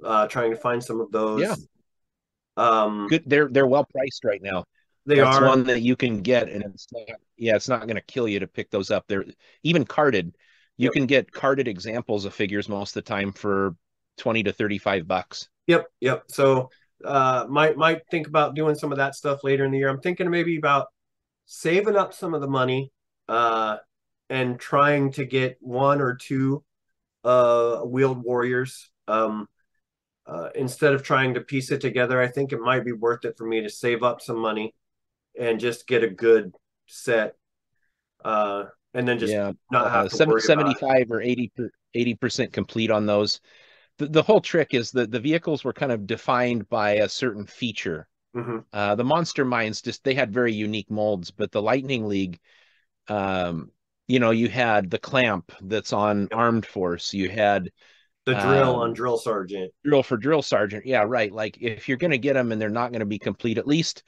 Trying to find some of Yeah, those. Um, good. They're well priced right now. they That's are. one that you can get, and it's not going to kill you to pick those up. They're even carded. You Yep. can get carded examples of figures most of the time for 20 to 35 bucks. Yep. So might think about doing some of that stuff later in the year. I'm thinking maybe about saving up some of the money uh and trying to get one or two wheeled warriors. Instead of trying to piece it together, I think it might be worth it for me to save up some money and just get a good set uh and then just Yeah, not have to worry about 75 or 80% complete on those. The whole trick is that the vehicles were kind of defined by a certain feature. it. The Monster Mines just they had very unique molds, but the Lightning League, um, you had the clamp that's on Yep. Armed Force. You had The drill on um, Drill Sergeant. drill for drill sergeant. Yeah, right. Like if you're going to get them and they're not going to be complete, at least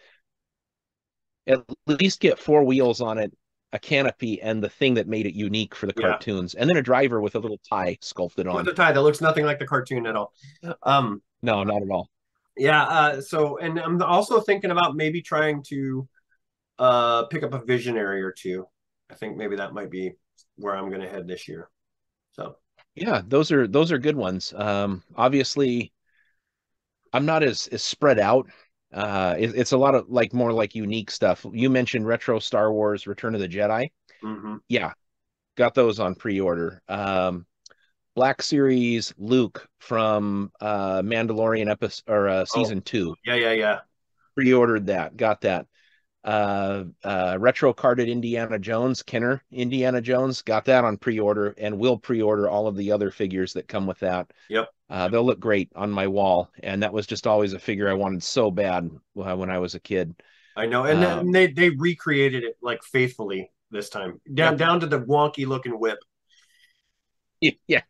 get four wheels on it, a canopy, and the thing that made it unique for the Yeah. cartoons, and then a driver with a little tie sculpted With on. a tie that looks nothing like the cartoon at all. Um, No, not at all. yeah, so and I'm also thinking about maybe trying to pick up a visionary or two. I think maybe that might be where I'm going to head this year. So, Yeah, those are good ones. Obviously, I'm not as spread out. It's a lot of like more like unique stuff. You mentioned retro Star Wars, Return of the Jedi. mhm. Yeah, got those on pre-order. Black Series Luke from Mandalorian episode or Oh, season 2. yeah. Pre-ordered that, got that. Retro carded Indiana Jones, Kenner Indiana Jones, got that on pre-order, and will pre-order all of the other figures that come with that. Yep. They'll look great on my wall, and that was just always a figure I wanted so bad when I was a kid. I know, and then Um, they recreated it like faithfully this time, yeah, down to the wonky looking whip. yeah,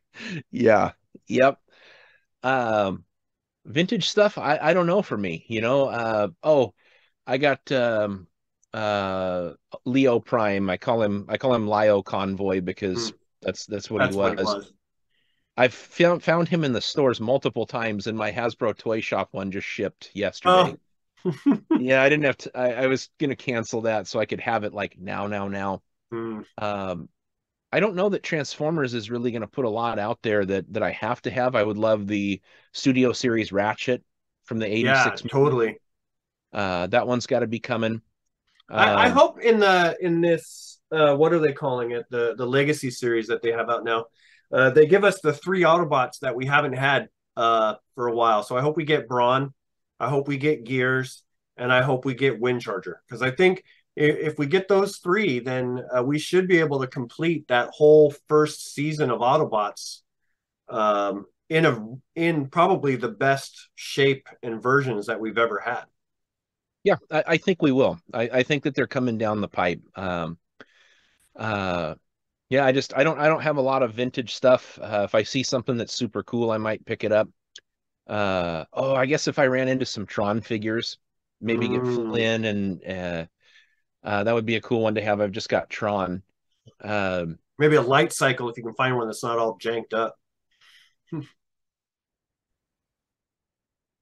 yeah, yep. Um, Vintage stuff, I don't know for me, oh, I got uh Leo Prime. I call him Lio Convoy Hmm, because that's what he that's what it was. was. I've found him in the stores multiple times, and my Hasbro Toy Shop one just shipped Oh, yesterday. Yeah, I didn't have to. I was gonna cancel that so I could have it like now. hmm. Um, I don't know that Transformers is really gonna put a lot out there that I have to have. I would love the Studio Series Ratchet from the Yeah, '86 movie. totally. That one's got to be coming. I Um, hope in this what are they calling it, the Legacy series that they have out now, they give us the three Autobots that we haven't had for a while. So I hope we get Brawn, I hope we get Gears, and I hope we get Windcharger, because I think if we get those three, then we should be able to complete that whole first season of Autobots in probably the best shape and versions that we've ever had. yeah, I think we will. I think that they're coming down the pipe. Uh, yeah, I don't have a lot of vintage stuff. If I see something that's super cool, I might pick it up. Oh, I guess if I ran into some Tron figures, maybe get Mm. Flynn, and that would be a cool one to have. I've just got Tron. Um, Maybe a light cycle if you can find one that's not all janked up.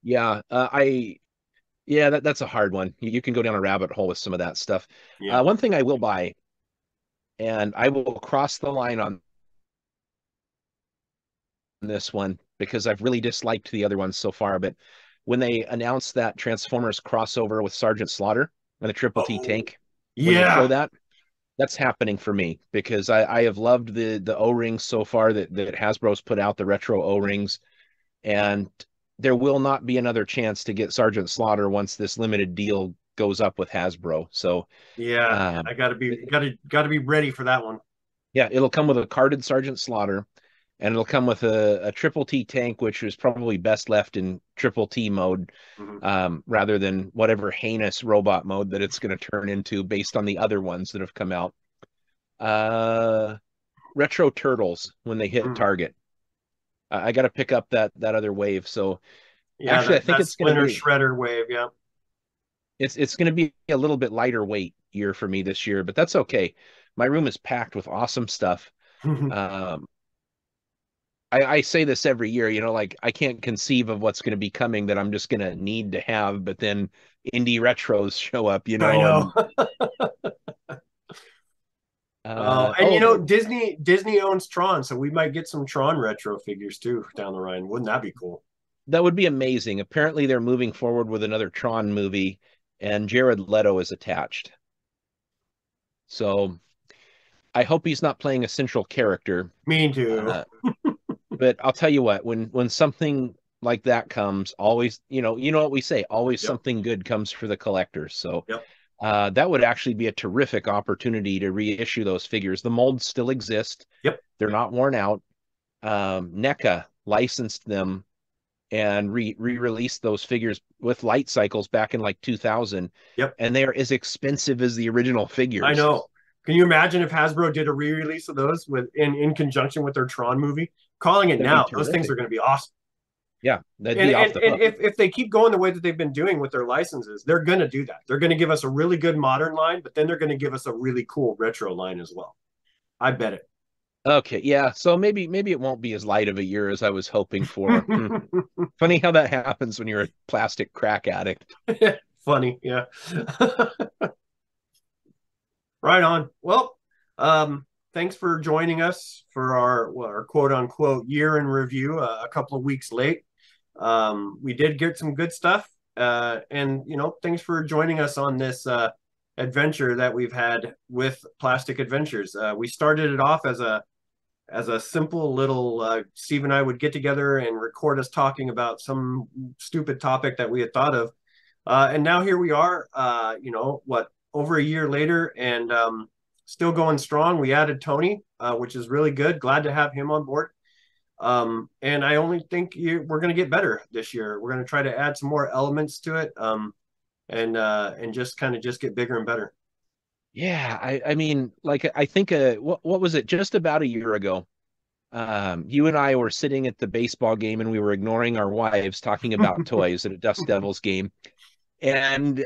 yeah, yeah, that's a hard one. You can go down a rabbit hole with some of that stuff. Yeah. One thing I will buy, and I will cross the line on this one because I've really disliked the other ones so far, but when they announced that Transformers crossover with Sergeant Slaughter and the Triple T tank, when they throw that, that's happening for me because I have loved the O-rings so far that Hasbro's put out, the retro O-rings, and there will not be another chance to get Sergeant Slaughter once this limited deal goes up with Hasbro. So yeah, I gotta be ready for that one. Yeah, it'll come with a carded Sergeant Slaughter, and it'll come with a Triple T tank, which is probably best left in Triple T mode, rather than whatever heinous robot mode that it's going to turn into based on the other ones that have come out. Retro Turtles when they hit Target. I got to pick up that other wave. So yeah, actually, I think it's going to be Shredder wave. Yeah, it's going to be a little bit lighter weight year for me this year, but that's okay. My room is packed with awesome stuff. I say this every year, you know, like I can't conceive of what's going to be coming that I'm just going to need to have, but then indie retros show up, you know. I know. And you know, Disney owns Tron, so we might get some Tron retro figures too down the line. Wouldn't that be cool? That would be amazing. Apparently they're moving forward with another Tron movie and Jared Leto is attached. So I hope he's not playing a central character. Me too. But I'll tell you what, when something like that comes, always, you know what we say, always something good comes for the collectors. So that would actually be a terrific opportunity to reissue those figures. The molds still exist. They're not worn out. NECA licensed them and re-released those figures with light cycles back in like 2000. And they are as expensive as the original figures. I know. Can you imagine if Hasbro did a re-release of those in conjunction with their Tron movie? Calling it now, those things are going to be awesome. Yeah, that'd be off the hook. And if they keep going the way that they've been doing with their licenses, they're going to do that. They're going to give us a really good modern line, but then they're going to give us a really cool retro line as well. I bet it. Okay, yeah. So maybe it won't be as light of a year as I was hoping for. Funny how that happens when you're a plastic crack addict. Funny, yeah. Right on. Well, thanks for joining us for our quote unquote year in review. A couple of weeks late. We did get some good stuff, and you know, thanks for joining us on this adventure that we've had with Plastic Adventures. We started it off as a simple little Steve and I would get together and record us talking about some stupid topic that we had thought of, and now here we are. You know what? Over a year later, and still going strong. We added Tony, which is really good. Glad to have him on board. And I only think we're going to get better this year. We're going to try to add some more elements to it, and just get bigger and better. Yeah, I mean, like I think what was it? Just about a year ago, you and I were sitting at the baseball game, and we were ignoring our wives talking about toys at a Dust Devils game. And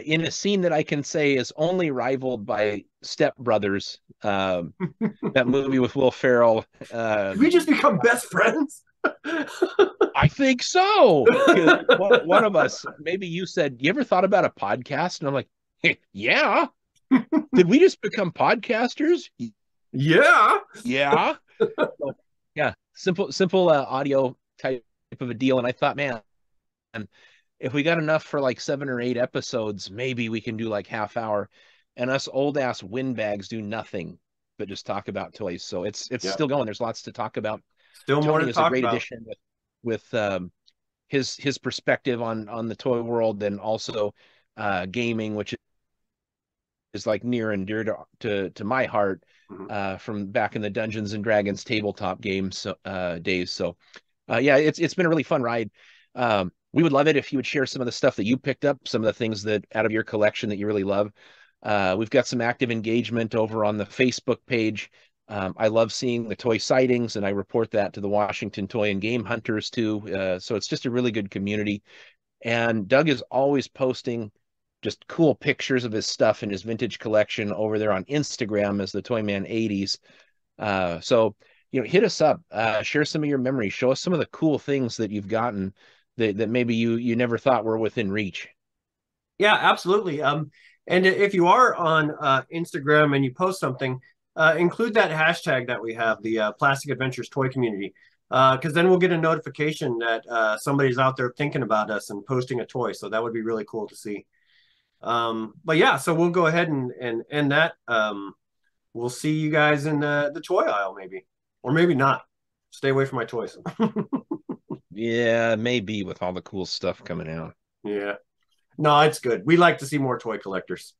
in a scene that I can say is only rivaled by Step Brothers, that movie with Will Ferrell. Did we just become best friends? I think so. One of us, maybe you said, "You ever thought about a podcast?" And I'm like, hey, "Yeah." Did we just become podcasters? Yeah. Yeah. So, yeah. Simple audio type of a deal. And I thought, man, if we got enough for like 7 or 8 episodes, maybe we can do like half hour, and us old ass windbags do nothing but just talk about toys. So it's still going. There's lots to talk about. Still more to talk about. Tony is a great addition with his perspective on the toy world, and also gaming, which is like near and dear to my heart, from back in the Dungeons and Dragons tabletop games days. So yeah, it's been a really fun ride. We would love it if you would share some of the stuff that you picked up, some of the things that out of your collection that you really love. We've got some active engagement over on the Facebook page. I love seeing the toy sightings, and I report that to the Washington Toy and Game Hunters too. So it's just a really good community. And Doug is always posting just cool pictures of his stuff in his vintage collection over there on Instagram as the Toyman 80s. So, you know, hit us up, share some of your memories, show us some of the cool things that you've gotten that maybe you never thought were within reach. Yeah, absolutely. And if you are on Instagram and you post something, include that hashtag that we have, the Plastic Adventures Toy Community. Because then we'll get a notification that somebody's out there thinking about us and posting a toy. So that would be really cool to see. But yeah, so we'll go ahead and end that. We'll see you guys in the toy aisle, maybe, or maybe not. Stay away from my toys. Yeah, maybe with all the cool stuff coming out. Yeah. No, it's good. We like to see more toy collectors.